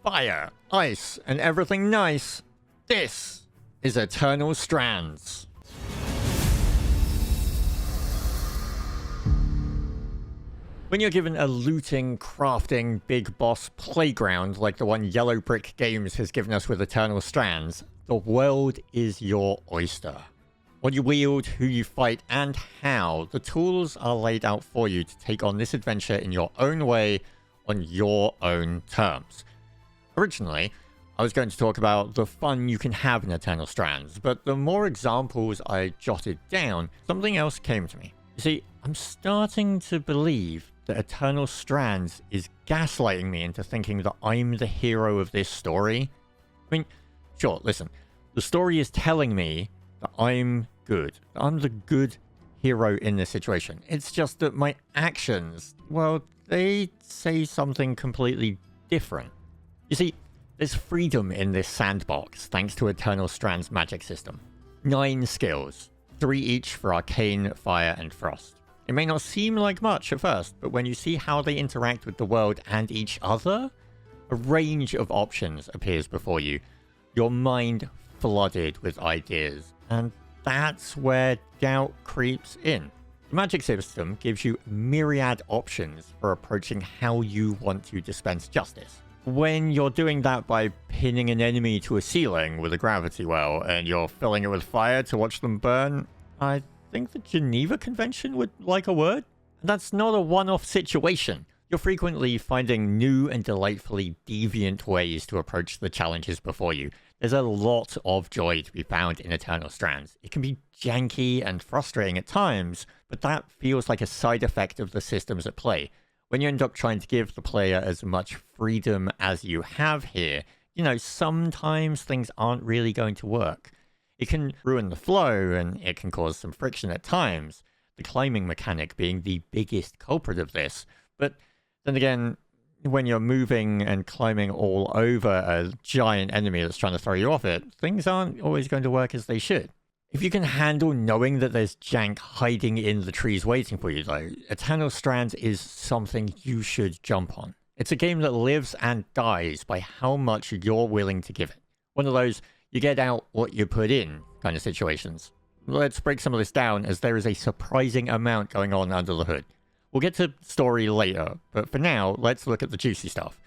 fire, ice, and everything nice. This is Eternal Strands. When you're given a looting, crafting, big boss playground like the one Yellow Brick Games has given us with Eternal Strands, the world is your oyster. What you wield, who you fight, and how, the tools are laid out for you to take on this adventure in your own way, on your own terms. Originally, I was going to talk about the fun you can have in Eternal Strands, but the more examples I jotted down, something else came to me. You see, I'm starting to believe that Eternal Strands is gaslighting me into thinking that I'm the hero of this story. I mean, sure, listen, the story is telling me that I'm good. I'm the good hero in this situation. It's just that my actions, well, they say something completely different. You see, there's freedom in this sandbox thanks to Eternal Strands' magic system. 9 skills, 3 each for Arcane, Fire, and Frost. It may not seem like much at first, but when you see how they interact with the world and each other, a range of options appears before you. Your mind flooded with ideas, and that's where doubt creeps in. The magic system gives you myriad options for approaching how you want to dispense justice. When you're doing that by pinning an enemy to a ceiling with a gravity well, and you're filling it with fire to watch them burn, I think the Geneva Convention would like a word. That's not a one-off situation. You're frequently finding new and delightfully deviant ways to approach the challenges before you. There's a lot of joy to be found in Eternal Strands. It can be janky and frustrating at times, but that feels like a side effect of the systems at play. When you end up trying to give the player as much freedom as you have here, you know, sometimes things aren't really going to work. It can ruin the flow, and it can cause some friction at times, the climbing mechanic being the biggest culprit of this. But then again, when you're moving and climbing all over a giant enemy that's trying to throw you off it, things aren't always going to work as they should. If you can handle knowing that there's jank hiding in the trees waiting for you, though, Eternal Strands is something you should jump on. It's a game that lives and dies by how much you're willing to give it. One of those you get out what you put in kind of situations. Let's break some of this down, as there is a surprising amount going on under the hood. We'll get to story later, but for now, let's look at the juicy stuff.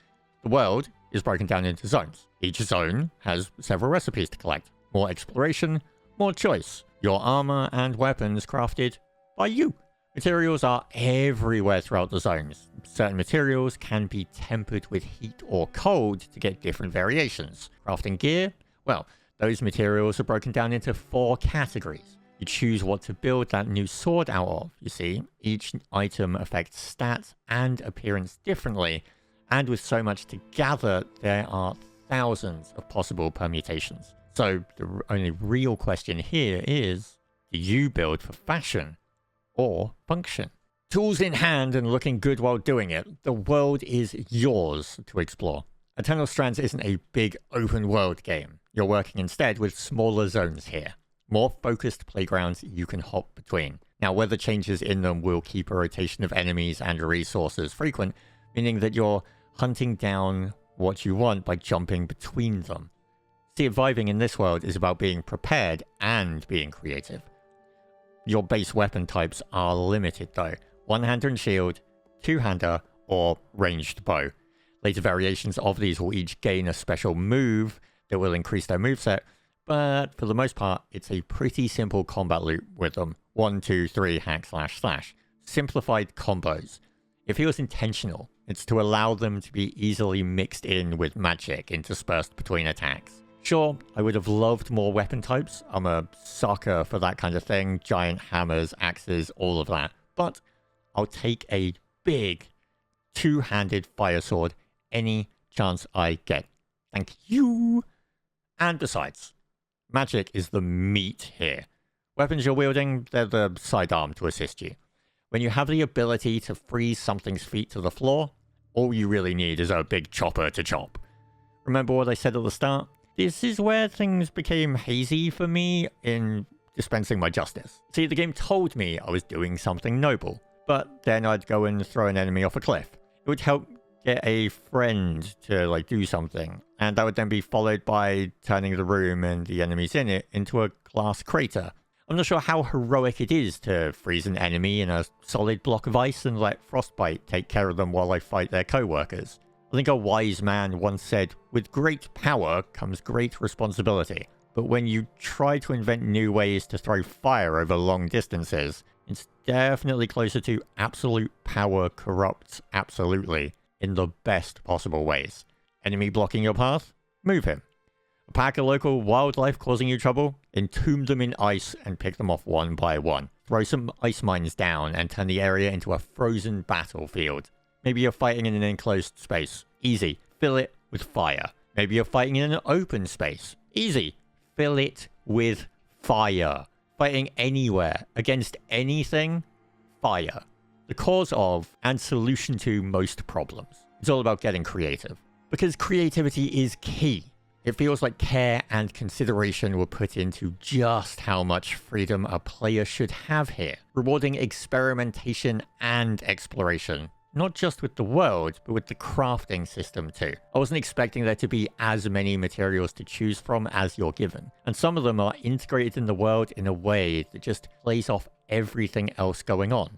The world is broken down into zones. Each zone has several recipes to collect. More exploration, more choice. Your armor and weapons crafted by you. Materials are everywhere throughout the zones. Certain materials can be tempered with heat or cold to get different variations. Crafting gear, well, those materials are broken down into 4 categories. You choose what to build that new sword out of, you see. Each item affects stats and appearance differently, and with so much to gather, there are thousands of possible permutations. So the only real question here is, do you build for fashion or function? Tools in hand and looking good while doing it, the world is yours to explore. Eternal Strands isn't a big open world game. You're working instead with smaller zones here. More focused playgrounds you can hop between. Now, weather changes in them will keep a rotation of enemies and resources frequent, meaning that you're hunting down what you want by jumping between them. Surviving in this world is about being prepared and being creative. Your base weapon types are limited though. One-hander and shield, two-hander, or ranged bow. Later variations of these will each gain a special move that will increase their moveset, but for the most part, it's a pretty simple combat loop with them. 1, 2, 3, hack, slash, slash. Simplified combos. It feels intentional. It's to allow them to be easily mixed in with magic interspersed between attacks. Sure, I would have loved more weapon types. I'm a sucker for that kind of thing. Giant hammers, axes, all of that. But I'll take a big two-handed fire sword any chance I get. Thank you. And besides, magic is the meat here. Weapons you're wielding, they're the sidearm to assist you. When you have the ability to freeze something's feet to the floor, all you really need is a big chopper to chop. Remember what I said at the start? This is where things became hazy for me in dispensing my justice. See, the game told me I was doing something noble, but then I'd go and throw an enemy off a cliff. It would help get a friend to like do something, and that would then be followed by turning the room and the enemies in it into a glass crater. I'm not sure how heroic it is to freeze an enemy in a solid block of ice and let Frostbite take care of them while they fight their co-workers. I think a wise man once said, with great power comes great responsibility. But when you try to invent new ways to throw fire over long distances, it's definitely closer to absolute power corrupts absolutely in the best possible ways. Enemy blocking your path? Move him. A pack of local wildlife causing you trouble? Entomb them in ice and pick them off one by one. Throw some ice mines down and turn the area into a frozen battlefield. Maybe you're fighting in an enclosed space. Easy. Fill it with fire. Maybe you're fighting in an open space. Easy. Fill it with fire. Fighting anywhere, against anything, fire. The cause of and solution to most problems. It's all about getting creative. Because creativity is key. It feels like care and consideration were put into just how much freedom a player should have here, rewarding experimentation and exploration, not just with the world, but with the crafting system too. I wasn't expecting there to be as many materials to choose from as you're given, and some of them are integrated in the world in a way that just plays off everything else going on.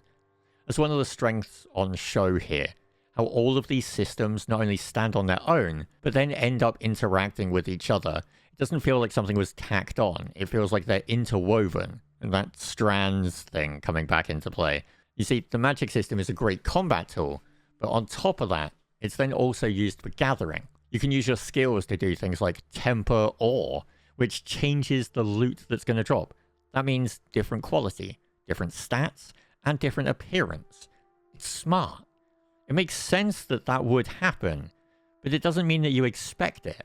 That's one of the strengths on show here. How all of these systems not only stand on their own, but then end up interacting with each other. It doesn't feel like something was tacked on. It feels like they're interwoven, and that strands thing coming back into play. You see, the magic system is a great combat tool, but on top of that, it's then also used for gathering. You can use your skills to do things like temper ore, which changes the loot that's going to drop. That means different quality, different stats, and different appearance. It's smart. It makes sense that that would happen, but it doesn't mean that you expect it.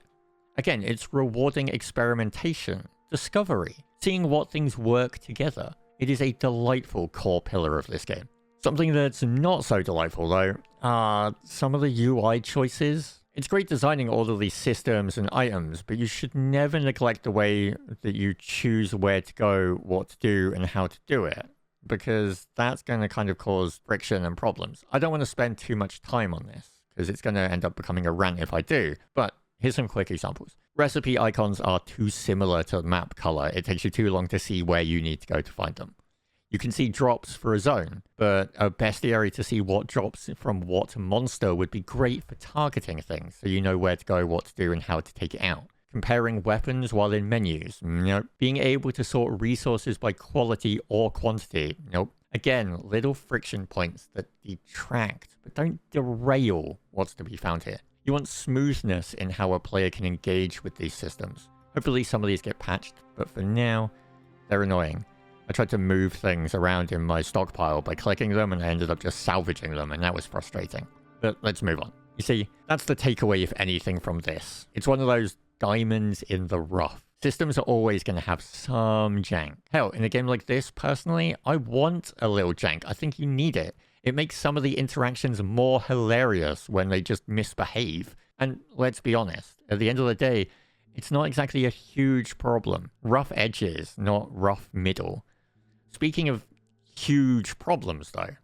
Again, it's rewarding experimentation, discovery, seeing what things work together. It is a delightful core pillar of this game. Something that's not so delightful, though, are some of the UI choices. It's great designing all of these systems and items, but you should never neglect the way that you choose where to go, what to do, and how to do it, because that's going to kind of cause friction and problems. I don't want to spend too much time on this, because it's going to end up becoming a rant if I do, but here's some quick examples. Recipe icons are too similar to map color. It takes you too long to see where you need to go to find them. You can see drops for a zone, but a bestiary to see what drops from what monster would be great for targeting things, so you know where to go, what to do, and how to take it out. Comparing weapons while in menus, nope. Being able to sort resources by quality or quantity, nope. Again, little friction points that detract, but don't derail what's to be found here. You want smoothness in how a player can engage with these systems. Hopefully some of these get patched, but for now, they're annoying. I tried to move things around in my stockpile by clicking them, and I ended up just salvaging them, and that was frustrating. But let's move on. You see, that's the takeaway, if anything, from this. It's one of those diamonds in the rough. Systems are always going to have some jank. Hell, in a game like this, personally, I want a little jank. I think you need it. It makes some of the interactions more hilarious when they just misbehave. And let's be honest, at the end of the day, it's not exactly a huge problem. Rough edges, not rough middle. Speaking of huge problems, though,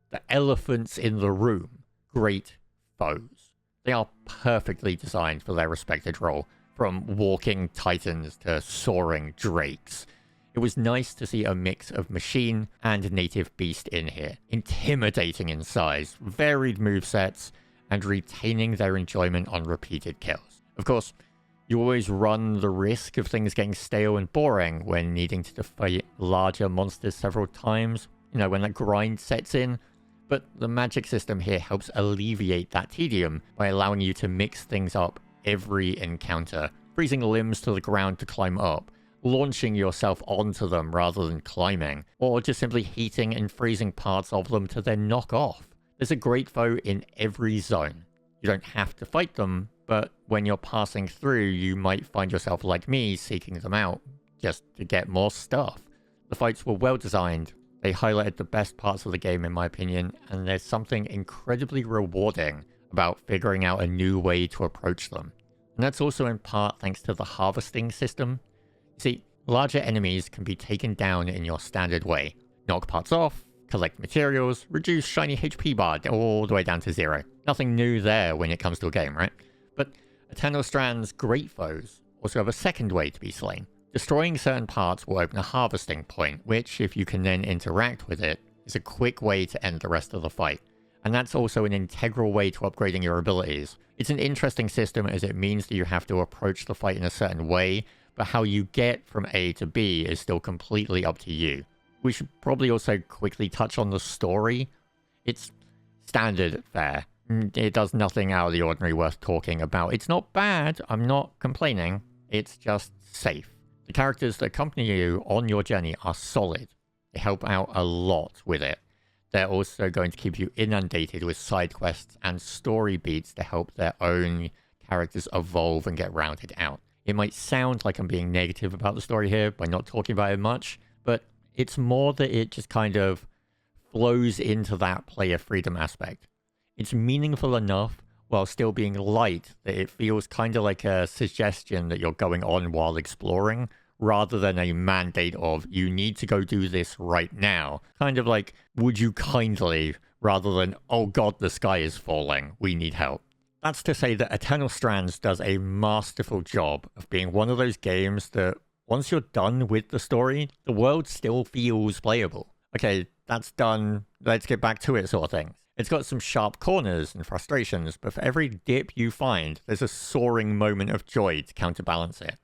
the elephants in the room, great foes. They are perfectly designed for their respected role, from walking titans to soaring drakes. It was nice to see a mix of machine and native beast in here, intimidating in size, varied movesets, and retaining their enjoyment on repeated kills. Of course, you always run the risk of things getting stale and boring when needing to defeat larger monsters several times, you know, when that grind sets in. But the magic system here helps alleviate that tedium by allowing you to mix things up every encounter, freezing limbs to the ground to climb up, launching yourself onto them rather than climbing, or just simply heating and freezing parts of them to then knock off. There's a great foe in every zone. You don't have to fight them, but when you're passing through, you might find yourself like me, seeking them out just to get more stuff. The fights were well designed. They highlighted the best parts of the game, in my opinion, and there's something incredibly rewarding about figuring out a new way to approach them. And that's also in part thanks to the harvesting system. You see, larger enemies can be taken down in your standard way. Knock parts off, collect materials, reduce shiny HP bar all the way down to 0. Nothing new there when it comes to a game, right? But Eternal Strands' great foes also have a second way to be slain. Destroying certain parts will open a harvesting point, which, if you can then interact with it, is a quick way to end the rest of the fight. And that's also an integral way to upgrading your abilities. It's an interesting system as it means that you have to approach the fight in a certain way, but how you get from A to B is still completely up to you. We should probably also quickly touch on the story. It's standard fare. It does nothing out of the ordinary worth talking about. It's not bad, I'm not complaining. It's just safe. The characters that accompany you on your journey are solid. They help out a lot with it. They're also going to keep you inundated with side quests and story beats to help their own characters evolve and get rounded out. It might sound like I'm being negative about the story here by not talking about it much, but it's more that it just kind of flows into that player freedom aspect. It's meaningful enough while still being light that it feels kind of like a suggestion that you're going on while exploring, rather than a mandate of, you need to go do this right now. Kind of like, would you kindly, rather than, oh god, the sky is falling, we need help. That's to say that Eternal Strands does a masterful job of being one of those games that, once you're done with the story, the world still feels playable. Okay, that's done, let's get back to it sort of thing. It's got some sharp corners and frustrations, but for every dip you find, there's a soaring moment of joy to counterbalance it.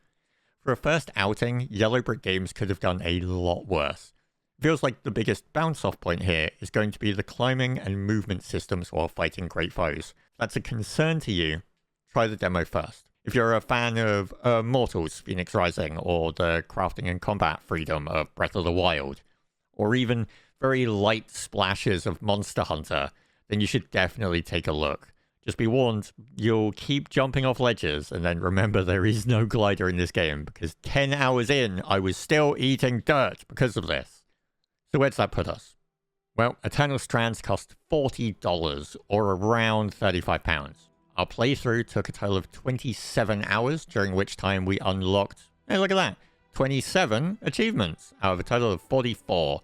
For a first outing, Yellow Brick Games could have done a lot worse. It feels like the biggest bounce-off point here is going to be the climbing and movement systems while fighting great foes. If that's a concern to you, try the demo first. If you're a fan of Mortals, Phoenix Rising, or the crafting and combat freedom of Breath of the Wild, or even very light splashes of Monster Hunter, then you should definitely take a look. Just be warned, you'll keep jumping off ledges, and then remember there is no glider in this game, because 10 hours in, I was still eating dirt because of this. So where does that put us? Well, Eternal Strands cost $40, or around £35. Our playthrough took a total of 27 hours, during which time we unlocked, hey look at that, 27 achievements out of a total of 44.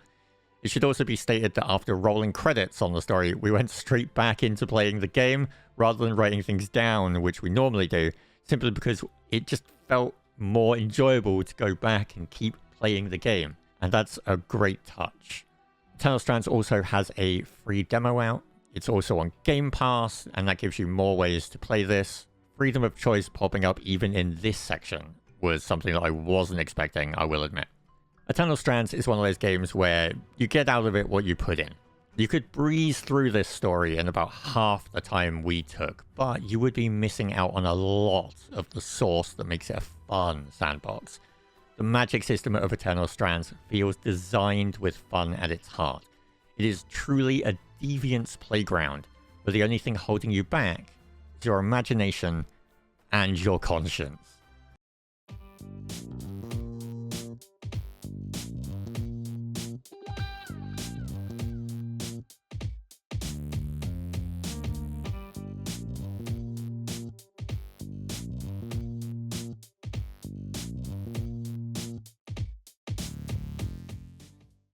It should also be stated that after rolling credits on the story, we went straight back into playing the game, rather than writing things down, which we normally do, simply because it just felt more enjoyable to go back and keep playing the game. And that's a great touch. Eternal Strands also has a free demo out. It's also on Game Pass, and that gives you more ways to play this. Freedom of choice popping up even in this section was something that I wasn't expecting, I will admit. Eternal Strands is one of those games where you get out of it what you put in. You could breeze through this story in about half the time we took, but you would be missing out on a lot of the source that makes it a fun sandbox. The magic system of Eternal Strands feels designed with fun at its heart. It is truly a deviant's playground, where the only thing holding you back is your imagination and your conscience.